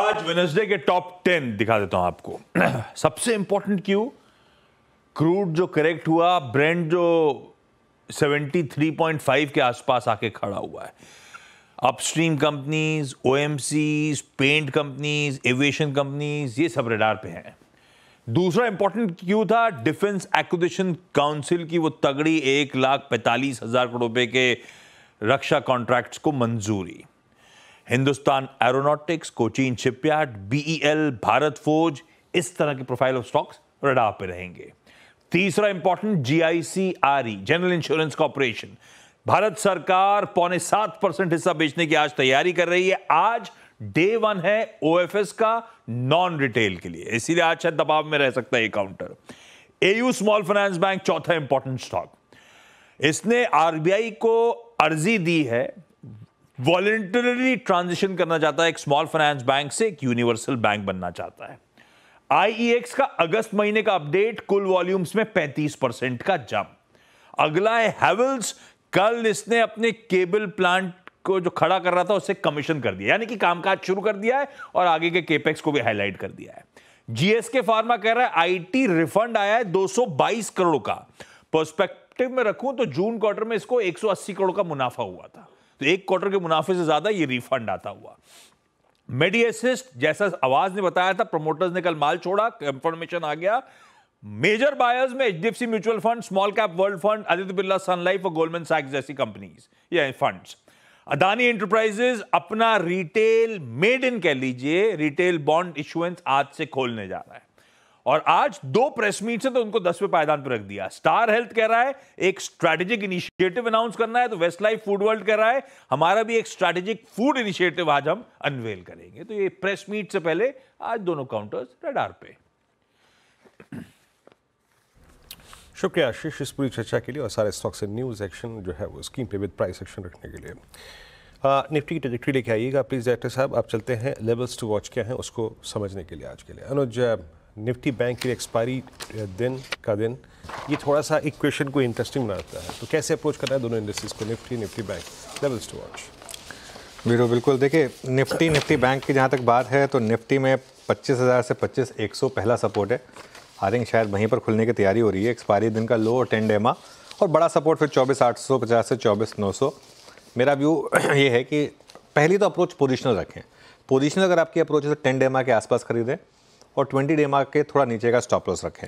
आज वेडनेसडे के टॉप 10 दिखा देता हूं आपको। सबसे इंपॉर्टेंट क्यू, क्रूड जो करेक्ट हुआ, ब्रेंट जो 73.5 के आसपास आके खड़ा हुआ है। Upstream companies, OMCs, paint companies, aviation companies, ये सब रडार पे हैं। दूसरा इंपॉर्टेंट क्यू था डिफेंस एक्विजिशन काउंसिल की वो तगड़ी 1,45,000 करोड़ रुपए के रक्षा कॉन्ट्रैक्ट्स को मंजूरी। Hindustan aeronautics, Cochin shipyard, BEL, Bharat forge, इस तरह के प्रोफाइल ऑफ स्टॉक्स रडार पे रहेंगे। तीसरा important GIC Re, general insurance corporation, Bharat सरकार 6.25% हिस्सा बेचने की आज तैयारी कर रही है। आज डे 1 है ओएफएस का नॉन रिटेल के लिए, इसीलिए आज शायद दबाव में रह सकता है ये counter. AU small finance bank, चौथा इंपॉर्टेंट स्टॉक, इसने आरबीआई को अर्जी दी है, वॉलंटरली ट्रांजिशन करना चाहता है एक स्मॉल फाइनेंस बैंक से एक यूनिवर्सल बैंक बनना चाहता है। आईईएक्स का अगस्त महीने का अपडेट, कुल वॉल्यूम्स में 35% का जंप। अगला है हैवेल्स, कल इसने अपने केबल प्लांट को जो खड़ा कर रहा था उसे कमीशन कर दिया, यानी कि कामकाज शुरू कर दिया है और आगे के केपेक्स को भी हाईलाइट कर दिया है। जीएसके फार्मा कह रहा है आईटी रिफंड आया है 222 करोड़ का। पर्सपेक्टिव में रखूं तो जून क्वार्टर में इसको 180 करोड़ का मुनाफा हुआ था, तो एक क्वार्टर के मुनाफे से ज्यादा ये रिफंड आता हुआ। मेडी असिस्ट, जैसा आवाज ने बताया था, प्रमोटर्स ने कल माल छोड़ा, कंफर्मेशन आ गया। मेजर बायर्स में HDFC mutual fund, small cap world fund, Aditya Birla sun life और गोल्डमैन सैक्स जैसी कंपनीज या फंड्स। अदानी एंटरप्राइजेज अपना रिटेल मेड इन कह लीजिए रिटेल बॉन्ड इशुएंस आज से खोलने जा रहा है, और आज 2 प्रेस मीट से तो उनको 10वें पायदान पर रख दिया। स्टार हेल्थ कह रहा है एक स्ट्रैटेजिक इनिशिएटिव अनाउंस करना है, तो वेस्ट लाइफ फूड वर्ल्ड कह रहा है हमारा भी एक स्ट्रैटेजिक फूड इनिशिएटिव आज हम अनवेल करेंगे। तो ये प्रेस मीट से पहले आज दोनों काउंटर्स रडार पे। शुक्रिया आशीष इस पूरी चर्चा के लिए और सारे स्टॉक्स एंड न्यूज़ एक्शन जो है वो स्क्रीन पे विद प्राइस एक्शन रखने के लिए। निफ्टी की ट्रैजेक्टरी लेके आइएगा प्लीज़ डायरेक्टर साहब। आप चलते हैं लेवल्स टू वॉच क्या है उसको समझने के लिए आज के लिए। अनुज, निफ्टी बैंक की एक्सपायरी दिन ये थोड़ा सा इक्वेशन को इंटरेस्टिंग बनाता है, तो कैसे अप्रोच करना है दोनों इंडस्ट्रीज को, Nifty bank, levels to watch. वीरो बिल्कुल, देखिए निफ्टी बैंक की जहाँ तक बात है तो निफ्टी में 25,000 से 25,100 पहला सपोर्ट है। आई थिंक शायद वहीं पर खुलने की तैयारी हो रही है। एक्सपायरी दिन का लो और 10 डेमा, और बड़ा सपोर्ट फिर 24,850 से 24,900। मेरा व्यू ये है कि पहली तो अप्रोच पोजिशनल रखें। पोजिशनल अगर आपकी अप्रोच है तो 10 डेमा के आसपास खरीदें और 20 डेमा के थोड़ा नीचे का स्टॉप लॉस रखें।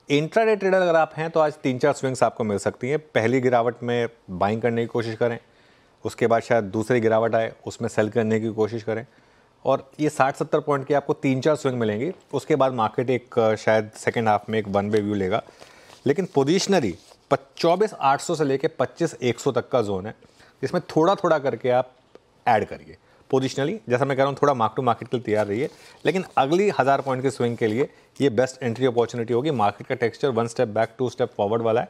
इंट्राडे ट्रेडर अगर आप हैं तो आज 3-4 स्विंग्स आपको मिल सकती हैं। पहली गिरावट में बाइंग करने की कोशिश करें, उसके बाद शायद दूसरी गिरावट आए उसमें सेल करने की कोशिश करें, और ये 60-70 पॉइंट की आपको 3-4 स्विंग मिलेंगी। उसके बाद मार्केट एक शायद सेकेंड हाफ में एक वन वे व्यू लेगा। लेकिन पोजिशनरी 24,800 से लेकर 25,100 तक का जोन है, जिसमें थोड़ा थोड़ा करके आप ऐड करिए पोजिशनली। जैसा मैं कह रहा हूँ थोड़ा मार्क टू मार्केट के लिए तैयार रहिए, लेकिन अगली 1000 पॉइंट के स्विंग के लिए ये बेस्ट एंट्री अपॉर्चुनिटी होगी। मार्केट का texture 1 step back 2 step forward वाला है,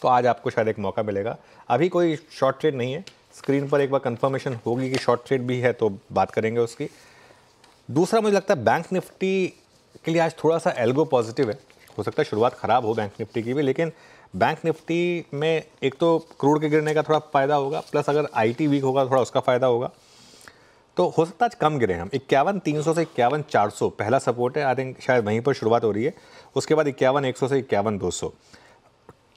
तो आज आपको शायद एक मौका मिलेगा। अभी कोई शॉर्ट ट्रेड नहीं है, स्क्रीन पर एक बार कंफर्मेशन होगी कि शॉर्ट ट्रेड भी है तो बात करेंगे उसकी। दूसरा मुझे लगता है बैंक निफ्टी के लिए आज थोड़ा सा एल्गो पॉजिटिव है। हो सकता है शुरुआत ख़राब हो बैंक निफ्टी की भी, लेकिन बैंक निफ्टी में एक तो क्रूड के गिरने का थोड़ा फ़ायदा होगा, प्लस अगर आईटी वीक होगा थोड़ा उसका फ़ायदा होगा, तो हो सकता है आज कम गिरे हम। 51,300 से 51,400 पहला सपोर्ट है, आई थिंक शायद वहीं पर शुरुआत हो रही है। उसके बाद 51,100 से 51,200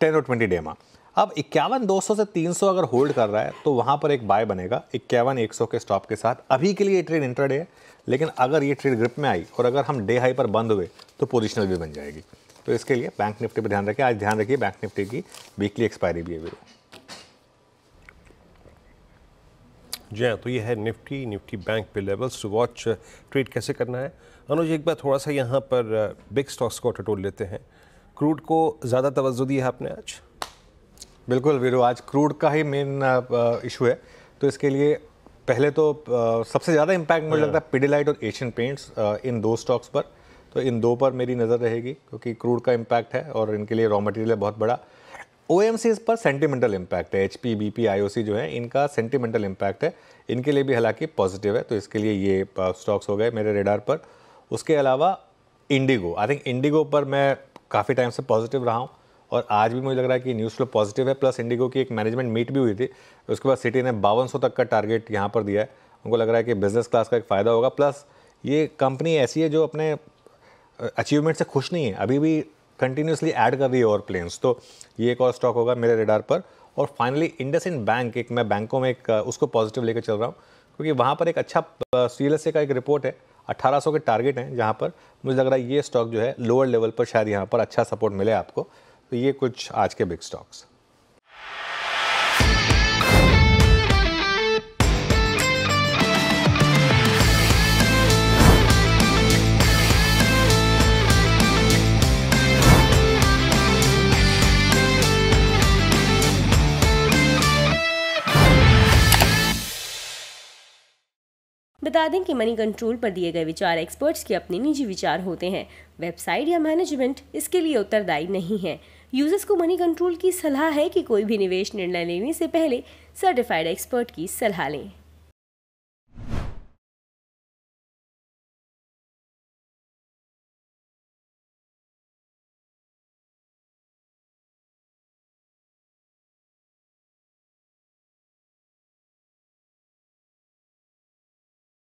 10 और 20 डेमा। अब 51,200 से 300 अगर होल्ड कर रहा है तो वहाँ पर एक बाय बनेगा 51,100 के स्टॉप के साथ। अभी के लिए ये ट्रेड इंट्राडे है, लेकिन अगर ये ट्रेड ग्रिप में आई और अगर हम डे हाई पर बंद हुए तो पोजिशनल भी बन जाएगी। तो इसके लिए बैंक निफ्टी पर ध्यान रखें। आज ध्यान रखिए बैंक निफ्टी की वीकली एक्सपायरी भी है। जी हाँ, तो ये है निफ्टी बैंक पे लेवल्स टू वॉच, ट्रेड कैसे करना है। अनुज, एक बार थोड़ा सा यहाँ पर बिग स्टॉक्स को टटोल लेते हैं। क्रूड को ज़्यादा तवज्जो दी है आपने आज? बिल्कुल वीरो, आज क्रूड का ही मेन इशू है, तो इसके लिए पहले तो सबसे ज़्यादा इम्पैक्ट मुझे लगता है पिडिलाइट और एशियन पेंट्स, इन 2 स्टॉक्स पर। तो इन 2 पर मेरी नज़र रहेगी, क्योंकि क्रूड का इम्पैक्ट है और इनके लिए रॉ मटेरियल है बहुत बड़ा। ओएमसीज पर सेंटिमेंटल इम्पैक्ट है, एचपी, बीपी, आईओसी जो है इनका सेंटिमेंटल इम्पैक्ट है, इनके लिए भी हालांकि पॉजिटिव है, तो इसके लिए ये स्टॉक्स हो गए मेरे रेडार पर। उसके अलावा इंडिगो, आई थिंक इंडिगो पर मैं काफ़ी टाइम से पॉजिटिव रहा हूँ और आज भी मुझे लग रहा है कि न्यूज़ फ्लो पॉजिटिव है। प्लस इंडिगो की एक मैनेजमेंट मीट भी हुई थी, उसके बाद सिटी ने 5200 तक का टारगेट यहाँ पर दिया है। उनको लग रहा है कि बिजनेस क्लास का एक फ़ायदा होगा। प्लस ये कंपनी ऐसी है जो अपने अचीवमेंट से खुश नहीं है, अभी भी कंटिन्यूसली ऐड कर रही है और प्लेन्स, तो ये एक और स्टॉक होगा मेरे रेडार पर। और फाइनली इंडसइंड बैंक, एक मैं बैंकों में एक उसको पॉजिटिव लेकर चल रहा हूँ, क्योंकि वहाँ पर एक अच्छा CLSA का एक रिपोर्ट है, 1800 के टारगेट हैं, जहाँ पर मुझे लग रहा है ये स्टॉक जो है लोअर लेवल पर शायद यहाँ पर अच्छा सपोर्ट मिले आपको। तो ये कुछ आज के बिग स्टॉक्स। बता दें कि मनी कंट्रोल पर दिए गए विचार एक्सपर्ट्स के अपने निजी विचार होते हैं। वेबसाइट या मैनेजमेंट इसके लिए उत्तरदायी नहीं है। यूजर्स को मनी कंट्रोल की सलाह है कि कोई भी निवेश निर्णय लेने से पहले सर्टिफाइड एक्सपर्ट की सलाह लें।